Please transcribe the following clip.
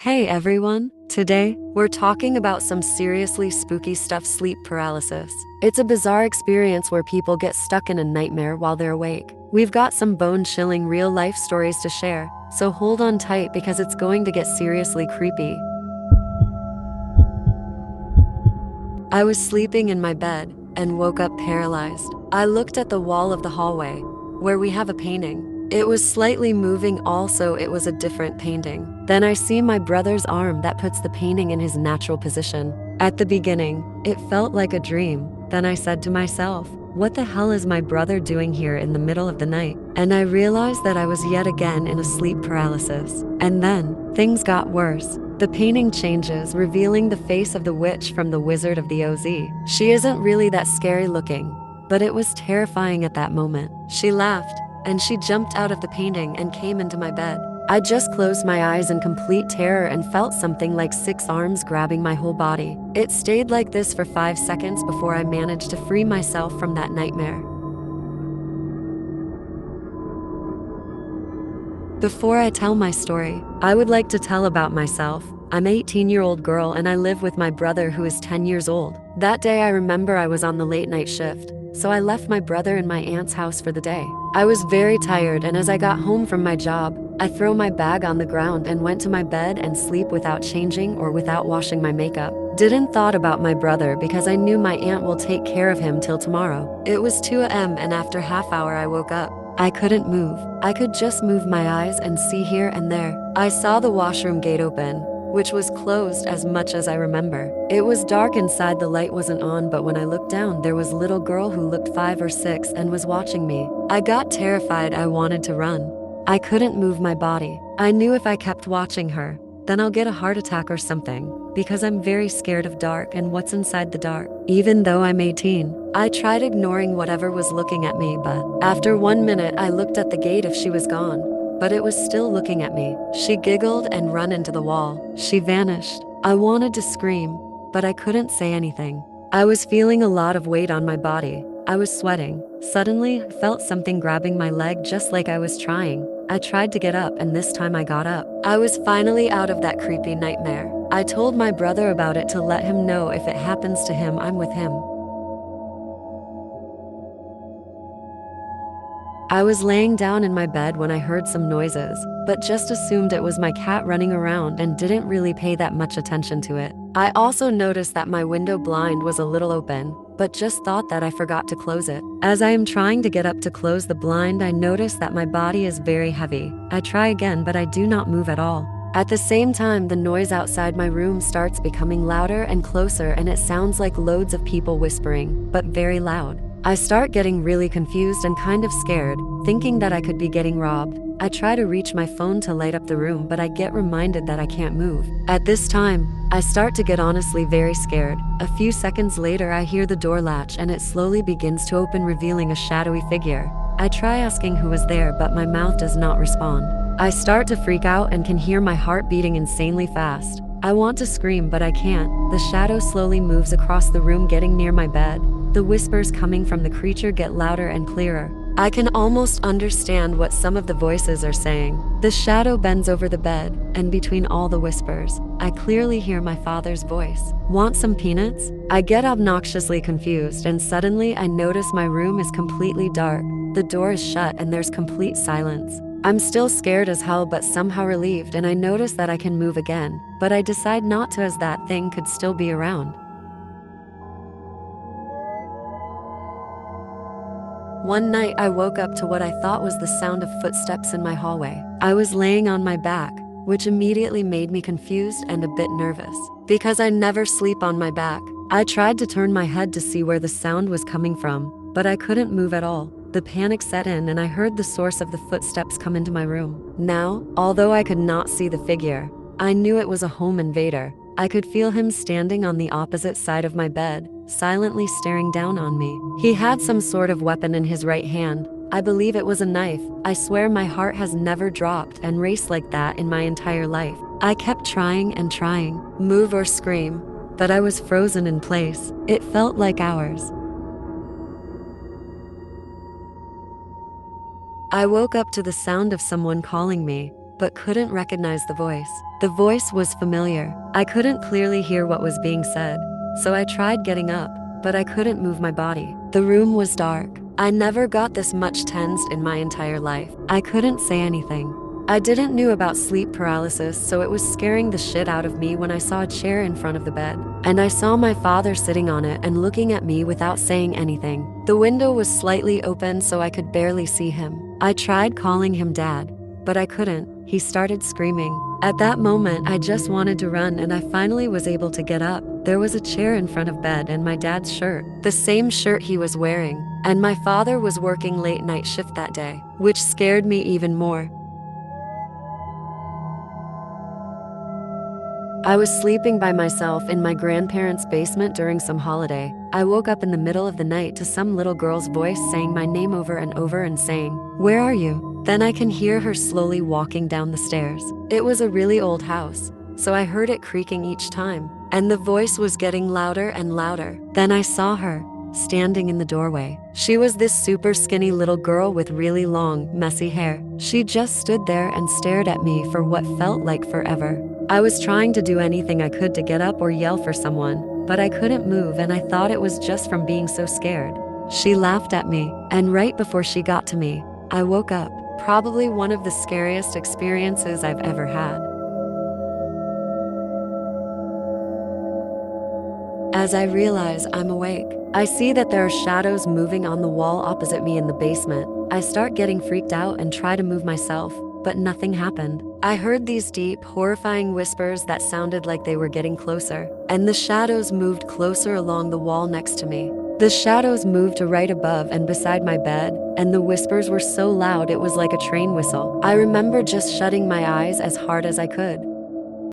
Hey everyone! Today, we're talking about some seriously spooky stuff: sleep paralysis. It's a bizarre experience where people get stuck in a nightmare while they're awake. We've got some bone-chilling real-life stories to share, so hold on tight because it's going to get seriously creepy. I was sleeping in my bed and woke up paralyzed. I looked at the wall of the hallway, where we have a painting. It was slightly moving, also it was a different painting. Then I see my brother's arm that puts the painting in his natural position. At the beginning, it felt like a dream. Then I said to myself, what the hell is my brother doing here in the middle of the night? And I realized that I was yet again in a sleep paralysis. And then, things got worse. The painting changes, revealing the face of the witch from The Wizard of the Oz. She isn't really that scary looking, but it was terrifying at that moment. She laughed, and she jumped out of the painting and came into my bed. I just closed my eyes in complete terror and felt something like 6 arms grabbing my whole body. It stayed like this for 5 seconds before I managed to free myself from that nightmare. Before I tell my story, I would like to tell about myself. I'm an 18-year-old girl and I live with my brother who is 10 years old. That day I remember I was on the late night shift, so I left my brother in my aunt's house for the day. I was very tired, and as I got home from my job, I threw my bag on the ground and went to my bed and sleep without changing or without washing my makeup. Didn't thought about my brother because I knew my aunt will take care of him till tomorrow. It was 2 a.m. and after half hour I woke up. I couldn't move. I could just move my eyes and see here and there. I saw the washroom gate open, which was closed as much as I remember. It was dark inside, the light wasn't on, but when I looked down, there was a little girl who looked 5 or 6 and was watching me. I got terrified. I wanted to run. I couldn't move my body. I knew if I kept watching her, then I'll get a heart attack or something, because I'm very scared of dark and what's inside the dark. Even though I'm 18, I tried ignoring whatever was looking at me, but after 1 minute I looked at the gate if she was gone, but it was still looking at me. She giggled and ran into the wall. She vanished. I wanted to scream, but I couldn't say anything. I was feeling a lot of weight on my body. I was sweating. Suddenly, I felt something grabbing my leg just like I was trying. I tried to get up, and this time I got up. I was finally out of that creepy nightmare. I told my brother about it to let him know if it happens to him, I'm with him. I was laying down in my bed when I heard some noises, but just assumed it was my cat running around and didn't really pay that much attention to it. I also noticed that my window blind was a little open, but just thought that I forgot to close it. As I am trying to get up to close the blind, I notice that my body is very heavy. I try again, but I do not move at all. At the same time, the noise outside my room starts becoming louder and closer, and it sounds like loads of people whispering, but very loud. I start getting really confused and kind of scared, thinking that I could be getting robbed. I try to reach my phone to light up the room, but I get reminded that I can't move. At this time, I start to get honestly very scared. A few seconds later, I hear the door latch and it slowly begins to open, revealing a shadowy figure. I try asking who is there, but my mouth does not respond. I start to freak out and can hear my heart beating insanely fast. I want to scream, but I can't. The shadow slowly moves across the room, getting near my bed. The whispers coming from the creature get louder and clearer. I can almost understand what some of the voices are saying. The shadow bends over the bed, and between all the whispers, I clearly hear my father's voice. Want some peanuts? I get obnoxiously confused, and suddenly I notice my room is completely dark. The door is shut and there's complete silence. I'm still scared as hell, but somehow relieved, and I notice that I can move again, but I decide not to, as that thing could still be around. One night, I woke up to what I thought was the sound of footsteps in my hallway. I was laying on my back, which immediately made me confused and a bit nervous, because I never sleep on my back. I tried to turn my head to see where the sound was coming from, but I couldn't move at all. The panic set in and I heard the source of the footsteps come into my room. Now, although I could not see the figure, I knew it was a home invader. I could feel him standing on the opposite side of my bed, silently staring down on me. He had some sort of weapon in his right hand. I believe it was a knife. I swear my heart has never dropped and raced like that in my entire life. I kept trying and trying, move or scream, but I was frozen in place. It felt like hours. I woke up to the sound of someone calling me, but couldn't recognize the voice. The voice was familiar. I couldn't clearly hear what was being said, so I tried getting up, but I couldn't move my body. The room was dark. I never got this much tensed in my entire life. I couldn't say anything. I didn't know about sleep paralysis, so it was scaring the shit out of me when I saw a chair in front of the bed. And I saw my father sitting on it and looking at me without saying anything. The window was slightly open, so I could barely see him. I tried calling him Dad, but I couldn't. He started screaming. At that moment, I just wanted to run, and I finally was able to get up. There was a chair in front of bed and my dad's shirt, the same shirt he was wearing. And my father was working late night shift that day, which scared me even more. I was sleeping by myself in my grandparents' basement during some holiday. I woke up in the middle of the night to some little girl's voice saying my name over and over and saying, "Where are you?" Then I can hear her slowly walking down the stairs. It was a really old house, so I heard it creaking each time, and the voice was getting louder and louder. Then I saw her, standing in the doorway. She was this super skinny little girl with really long, messy hair. She just stood there and stared at me for what felt like forever. I was trying to do anything I could to get up or yell for someone, but I couldn't move, and I thought it was just from being so scared. She laughed at me, and right before she got to me, I woke up. Probably one of the scariest experiences I've ever had. As I realize I'm awake, I see that there are shadows moving on the wall opposite me in the basement. I start getting freaked out and try to move myself, but nothing happened. I heard these deep, horrifying whispers that sounded like they were getting closer, and the shadows moved closer along the wall next to me. The shadows moved to right above and beside my bed, and the whispers were so loud it was like a train whistle. I remember just shutting my eyes as hard as I could.